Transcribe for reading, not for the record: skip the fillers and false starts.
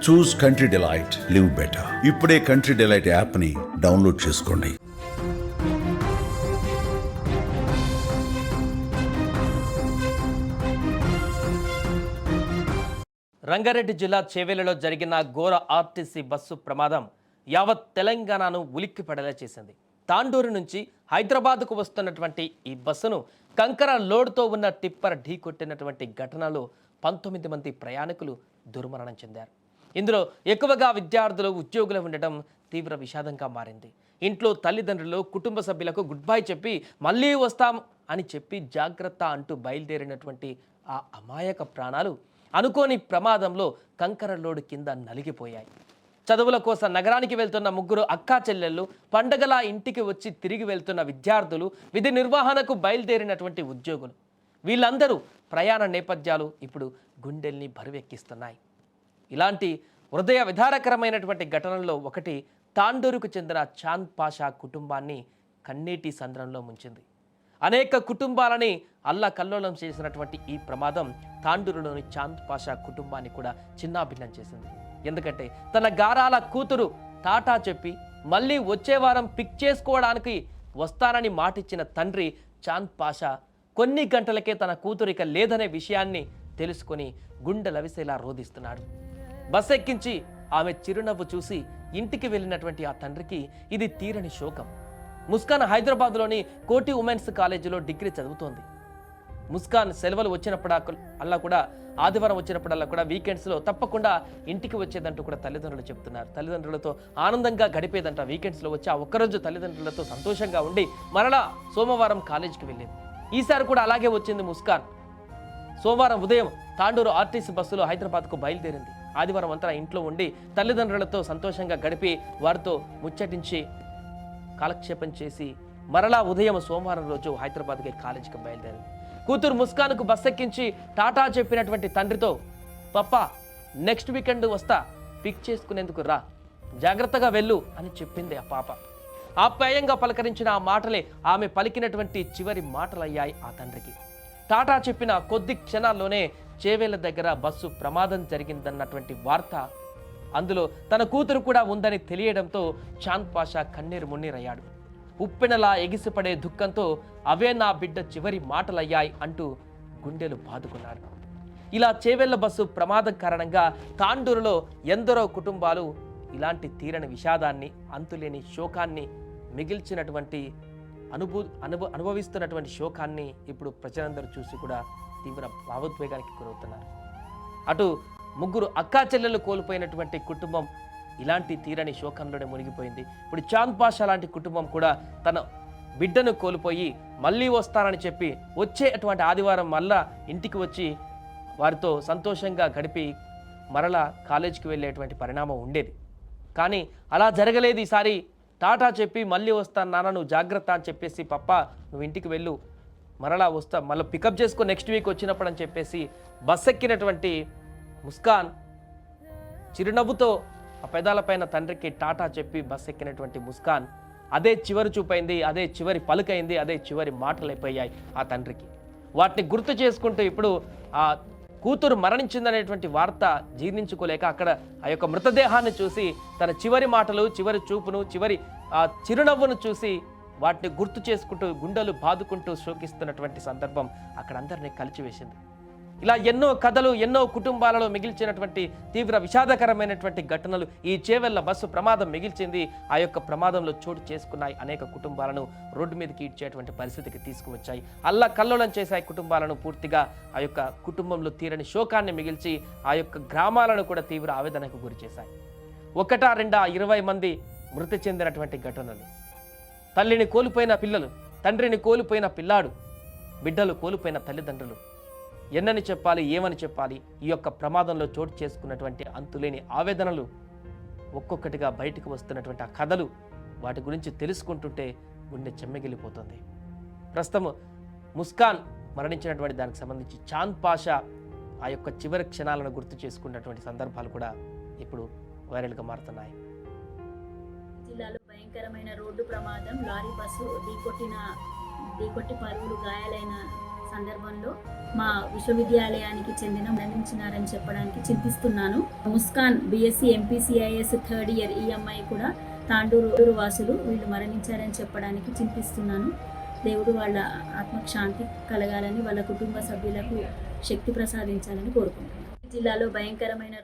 చూస్ country delight, live better. ఇప్పుడే country delight app ని download చేసుకోండి. రంగారెడ్డి జిల్లా చేవెళ్లలో జరిగిన ఘోర ఆర్టీసీ బస్సు ప్రమాదం యావత్ తెలంగాణను ఉలిక్కిపడేలా చేసింది. తాండూరు నుంచి హైదరాబాద్కు వస్తున్నటువంటి ఈ బస్సును కంకర లోడ్తో ఉన్న టిప్పర్ ఢీకొట్టినటువంటి ఘటనలో 19 మంది ప్రయాణికులు దుర్మరణం చెందారు. ఇందులో ఎక్కువగా విద్యార్థులు, ఉద్యోగులు ఉండటం తీవ్ర విషాదంగా మారింది. ఇంట్లో తల్లిదండ్రులు, కుటుంబ సభ్యులకు గుడ్ బై చెప్పి మళ్ళీ వస్తాం అని చెప్పి జాగ్రత్త అంటూ బయలుదేరినటువంటి ఆ అమాయక ప్రాణాలు అనుకోని ప్రమాదంలో కంకర లోడు కింద నలిగిపోయాయి. చదువుల కోసం నగరానికి వెళ్తున్న ముగ్గురు అక్కా చెల్లెళ్ళు, పండగలా ఇంటికి వచ్చి తిరిగి వెళ్తున్న విద్యార్థులు, విధి నిర్వహణకు బయలుదేరినటువంటి ఉద్యోగులు, వీళ్ళందరూ ప్రయాణ నేపథ్యాలు ఇప్పుడు గుండెల్ని బరువెక్కిస్తున్నాయి. ఇలాంటి హృదయ విదారకరమైనటువంటి ఘటనల్లో ఒకటి తాండూరుకు చెందిన చాంద్ పాషా కుటుంబాన్ని కన్నీటి సంద్రంలో ముంచింది. అనేక కుటుంబాలని అల్లకల్లోలం చేసినటువంటి ఈ ప్రమాదం తాండూరులోని చాంద్ పాషా కుటుంబాన్ని కూడా చిన్నాభిన్నం చేసింది. ఎందుకంటే తన గారాల కూతురు టాటా చెప్పి మళ్ళీ వచ్చే వారం పిక్ చేసుకోవడానికి వస్తానని మాటిచ్చిన తండ్రి చాంద్ పాషా కొన్ని గంటలకే తన కూతురు ఇక లేదనే విషయాన్ని తెలుసుకొని గుండె లవిసేలా రోధిస్తున్నాడు. బస్ ఎక్కించి ఆమె చిరునవ్వు చూసి ఇంటికి వెళ్ళినటువంటి ఆ తండ్రికి ఇది తీరని శోకం. ముస్కాన్ హైదరాబాద్లోని కోటి ఉమెన్స్ కాలేజీలో డిగ్రీ చదువుతోంది. ముస్కాన్ సెలవులు వచ్చినప్పుడల్లా కూడా, ఆదివారం వచ్చినప్పుడల్లా కూడా, వీకెండ్స్లో తప్పకుండా ఇంటికి వచ్చేదంటూ కూడా తల్లిదండ్రులు చెప్తున్నారు. తల్లిదండ్రులతో ఆనందంగా గడిపేదంట. వీకెండ్స్లో వచ్చి ఆ ఒక్కరోజు తల్లిదండ్రులతో సంతోషంగా ఉండి మరలా సోమవారం కాలేజీకి వెళ్ళేది. ఈసారి కూడా అలాగే వచ్చింది ముస్కాన్. సోమవారం ఉదయం తాండూరు ఆర్టీసీ బస్సులో హైదరాబాద్కు బయలుదేరింది. ఆదివారం అంతా ఇంట్లో ఉండి తల్లిదండ్రులతో సంతోషంగా గడిపి వారితో ముచ్చటించి కాలక్షేపం చేసి మరలా ఉదయం సోమవారం రోజు హైదరాబాద్కి కాలేజీకి బయలుదేరింది. కూతురు ముస్కాన్కు బస్ ఎక్కించి టాటా చెప్పినటువంటి తండ్రితో, పప్పా నెక్స్ట్ వీకెండ్ వస్తా, పిక్ చేసుకునేందుకు రా, జాగ్రత్తగా వెళ్ళు అని చెప్పింది ఆ పాప. ఆప్యాయంగా పలకరించిన ఆ మాటలే ఆమె పలికినటువంటి చివరి మాటలయ్యాయి ఆ తండ్రికి. టాటా చెప్పిన కొద్ది క్షణాల్లోనే చేవేళ్ల దగ్గర బస్సు ప్రమాదం జరిగిందన్నటువంటి వార్త, అందులో తన కూతురు కూడా ఉందని తెలియడంతో చాంద్ పాషా కన్నీరు మున్నీరయ్యాడు. ఉప్పెనలా ఎగిసిపడే దుఃఖంతో అవే నా బిడ్డ చివరి మాటలయ్యాయి అంటూ గుండెలు బాదుకున్నాడు. ఇలా చేవెళ్ల బస్సు ప్రమాదం కారణంగా తాండూరులో ఎందరో కుటుంబాలు ఇలాంటి తీరని విషాదాన్ని, అంతులేని శోకాన్ని మిగిల్చినటువంటి అనుభవిస్తున్నటువంటి శోకాన్ని ఇప్పుడు ప్రజలందరూ చూసి కూడా తీవ్ర భావోద్వేగానికి గురవుతున్నారు. అటు ముగ్గురు అక్కా చెల్లెలు కోల్పోయినటువంటి కుటుంబం ఇలాంటి తీరని శోకంలోనే మునిగిపోయింది. ఇప్పుడు చాంద్ పాషా లాంటి కుటుంబం కూడా తన బిడ్డను కోల్పోయి మళ్ళీ వస్తానని చెప్పి వచ్చేటువంటి ఆదివారం మళ్ళా ఇంటికి వచ్చి వారితో సంతోషంగా గడిపి మరలా కాలేజీకి వెళ్ళేటువంటి పరిణామం ఉండేది. కానీ అలా జరగలేదు. ఈసారి టాటా చెప్పి మళ్ళీ వస్తాను నాన్న, నువ్వు జాగ్రత్త అని చెప్పేసి, పప్ప నువ్వు ఇంటికి వెళ్ళు, మరలా వస్తా, మళ్ళీ పికప్ చేసుకో నెక్స్ట్ వీక్ వచ్చినప్పుడు అని చెప్పేసి బస్ ఎక్కినటువంటి ముస్కాన్ చిరునవ్వుతో ఆ పెదాలపైన తండ్రికి టాటా చెప్పి బస్ ఎక్కినటువంటి ముస్కాన్ అదే చివరి చూపైంది, అదే చివరి పలుకైంది, అదే చివరి మాటలైపోయాయి ఆ తండ్రికి. వాటిని గుర్తు చేసుకుంటూ ఇప్పుడు ఆ కూతురు మరణించిందనేటువంటి వార్త జీర్ణించుకోలేక అక్కడ ఆ యొక్క మృతదేహాన్ని చూసి తన చివరి మాటలు, చివరి చూపును, చివరి ఆ చిరునవ్వును చూసి వాటిని గుర్తు చేసుకుంటూ గుండెలు బాదుకుంటూ శోకిస్తున్నటువంటి సందర్భం అక్కడ అందరినీ కలిచివేసింది. ఇలా ఎన్నో కథలు, ఎన్నో కుటుంబాలలో మిగిల్చినటువంటి తీవ్ర విషాదకరమైనటువంటి ఘటనలు ఈ చేవెళ్ల బస్సు ప్రమాదం మిగిల్చింది. ఆ యొక్క ప్రమాదంలో చోటు చేసుకున్నాయి. అనేక కుటుంబాలను రోడ్డు మీదకి ఇచ్చేటువంటి పరిస్థితికి తీసుకువచ్చాయి. అల్లకల్లోలం చేశాయి కుటుంబాలను. పూర్తిగా ఆ యొక్క కుటుంబంలో తీరని శోకాన్ని మిగిల్చి ఆ యొక్క గ్రామాలను కూడా తీవ్ర ఆవేదనకు గురి చేశాయి. 1-2 మంది మృతి చెందినటువంటి ఘటనలు, తల్లిని కోల్పోయిన పిల్లలు, తండ్రిని కోల్పోయిన పిల్లాడు, బిడ్డలు కోల్పోయిన తల్లిదండ్రులు, ఎన్నని చెప్పాలి, ఏమని చెప్పాలి? ఈ యొక్క ప్రమాదంలో చోటు చేసుకున్నటువంటి అంతులేని ఆవేదనలు ఒక్కొక్కటిగా బయటకు వస్తున్నటువంటి ఆ కథలు, వాటి గురించి తెలుసుకుంటుంటే గుండె చెమ్మెగిలిపోతుంది. ప్రస్తుతం ముస్కాన్ మరణించినటువంటి దానికి సంబంధించి చాంద్ పాషా ఆ యొక్క చివరి క్షణాలను గుర్తు చేసుకున్నటువంటి సందర్భాలు కూడా ఇప్పుడు వైరల్గా మారుతున్నాయి. జిల్లాలో భయంకరమైన రోడ్డు ప్రమాదం, లారీ బస్సు ఢీకొట్టి పలువురు గాయాలైన సందర్భంలో మా విశ్వవిద్యాలయానికి చెందిన మరణించినారని చెప్పడానికి చింతిస్తున్నాను. ముస్కాన్ బీఎస్సీ ఎంపీసీఐఎస్ థర్డ్ ఇయర్ ఈ అమ్మాయి కూడా తాండూరు వాసులు, వీళ్ళు మరణించారని చెప్పడానికి చింతిస్తున్నాను. దేవుడు వాళ్ళ ఆత్మకు శాంతి కలగాలని, వాళ్ళ కుటుంబ సభ్యులకు శక్తి ప్రసాదించాలని కోరుకుంటున్నాను. జిల్లాలో భయంకరమైన